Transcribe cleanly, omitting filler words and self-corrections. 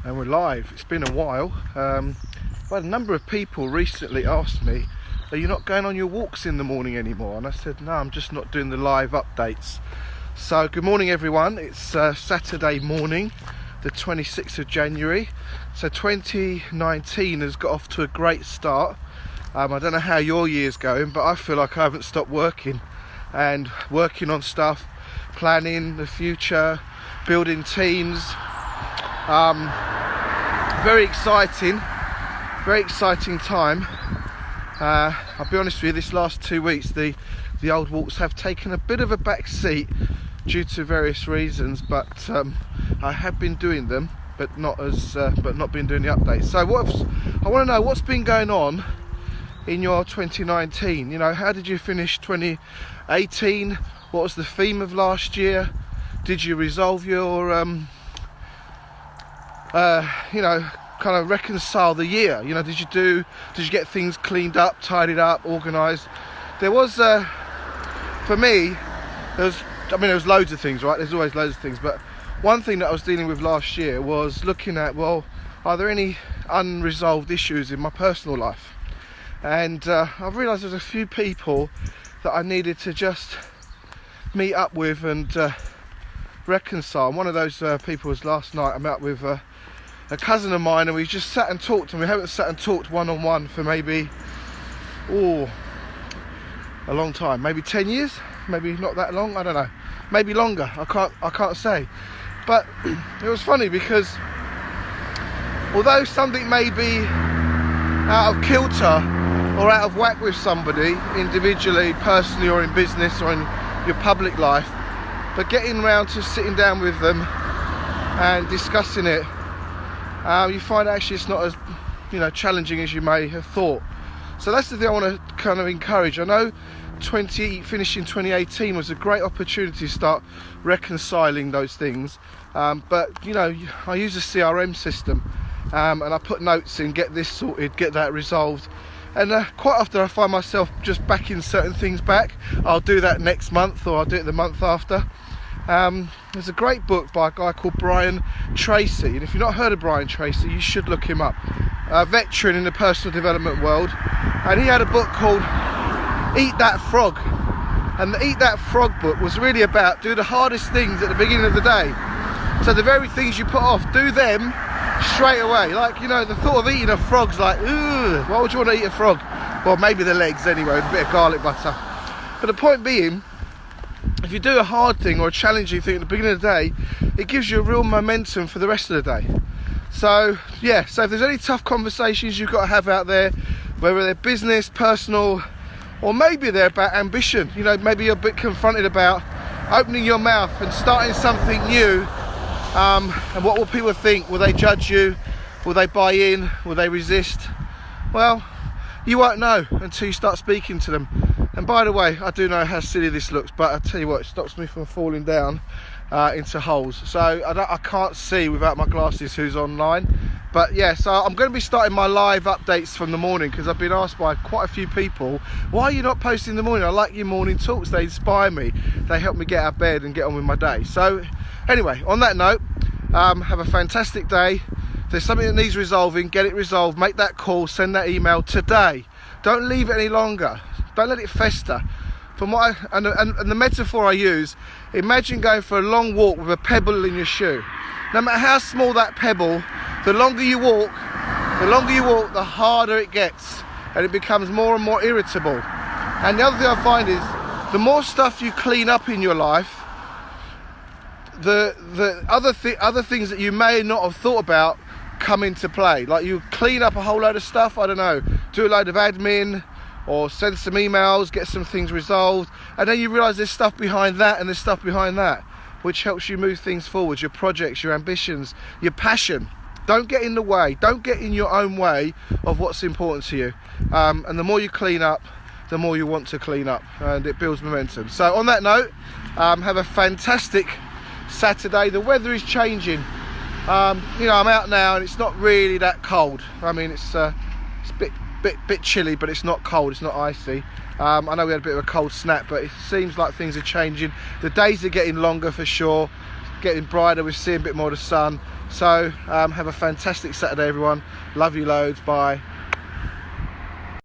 and we're live. It's been a while, but a number of people recently asked me, are you not going on your walks in the morning anymore? And I said, no, I'm just not doing the live updates. So good morning everyone. It's Saturday morning, the 26th of January. So 2019 has got off to a great start. I don't know how your year's going, but I feel like I haven't stopped working on stuff, planning the future, building teams. Very exciting time. I'll be honest with you, this last 2 weeks the old walks have taken a bit of a back seat due to various reasons, but I have been doing them, but not been doing the updates. So I want to know what's been going on in your 2019. How did you finish 2018? What was the theme of last year? Did you resolve your kind of reconcile the year? Did you get things cleaned up, tidied up, organised? There was for me there was loads of things, right? There's always loads of things, but one thing that I was dealing with last year was looking at, well, are there any unresolved issues in my personal life? And I've realised there's a few people that I needed to just meet up with and reconcile. And one of those people was last night. I met up with a cousin of mine, and we just sat and talked, and we haven't sat and talked one-on-one for maybe a long time, maybe 10 years, maybe not that long, I don't know, maybe longer, I can't say. But it was funny because although something may be out of kilter or out of whack with somebody individually, personally, or in business, or in your public life, but getting round to sitting down with them and discussing it, you find actually it's not as challenging as you may have thought. So that's the thing I want to kind of encourage. I know finishing 2018 was a great opportunity to start reconciling those things, but I use a CRM system, and I put notes in, get this sorted, get that resolved. And quite often I find myself just backing certain things back. I'll do that next month, or I'll do it the month after. There's a great book by a guy called Brian Tracy, and if you've not heard of Brian Tracy, you should look him up. A veteran in the personal development world, and he had a book called Eat That Frog. And the Eat That Frog book was really about do the hardest things at the beginning of the day. So the very things you put off, do them straight away. Like, the thought of eating a frog's like, ooh, why would you want to eat a frog? Well, maybe the legs anyway, with a bit of garlic butter. But the point being, if you do a hard thing or a challenging thing at the beginning of the day, it gives you a real momentum for the rest of the day. So if there's any tough conversations you've got to have out there, whether they're business, personal, or maybe they're about ambition, maybe you're a bit confronted about opening your mouth and starting something new, and what will people think? Will they judge you? Will they buy in? Will they resist? Well, you won't know until you start speaking to them. And by the way, I do know how silly this looks, but I tell you what, it stops me from falling down into holes. So I can't see without my glasses who's online. But so I'm going to be starting my live updates from the morning, because I've been asked by quite a few people, why are you not posting in the morning? I like your morning talks, they inspire me, they help me get out of bed and get on with my day. So anyway, on that note, have a fantastic day. If there's something that needs resolving, get it resolved, make that call, send that email today. Don't leave it any longer. Don't let it fester. From what and the metaphor I use, imagine going for a long walk with a pebble in your shoe. No matter how small that pebble, the longer you walk, the harder it gets, and it becomes more and more irritable. And the other thing I find is, the more stuff you clean up in your life, the other things that you may not have thought about come into play. Like, you clean up a whole load of stuff, I don't know, do a load of admin, or send some emails, get some things resolved, and then you realise there's stuff behind that and there's stuff behind that, which helps you move things forward, your projects, your ambitions, your passion. Don't get in the way, don't get in your own way of what's important to you. And the more you clean up, the more you want to clean up, and it builds momentum. So on that note, have a fantastic Saturday. The weather is changing. I'm out now and it's not really that cold. I mean, it's a bit chilly, but it's not cold, it's not icy. I know we had a bit of a cold snap, but it seems like things are changing. The days are getting longer for sure, getting brighter, we're seeing a bit more of the sun. So have a fantastic Saturday, everyone. Love you loads. Bye.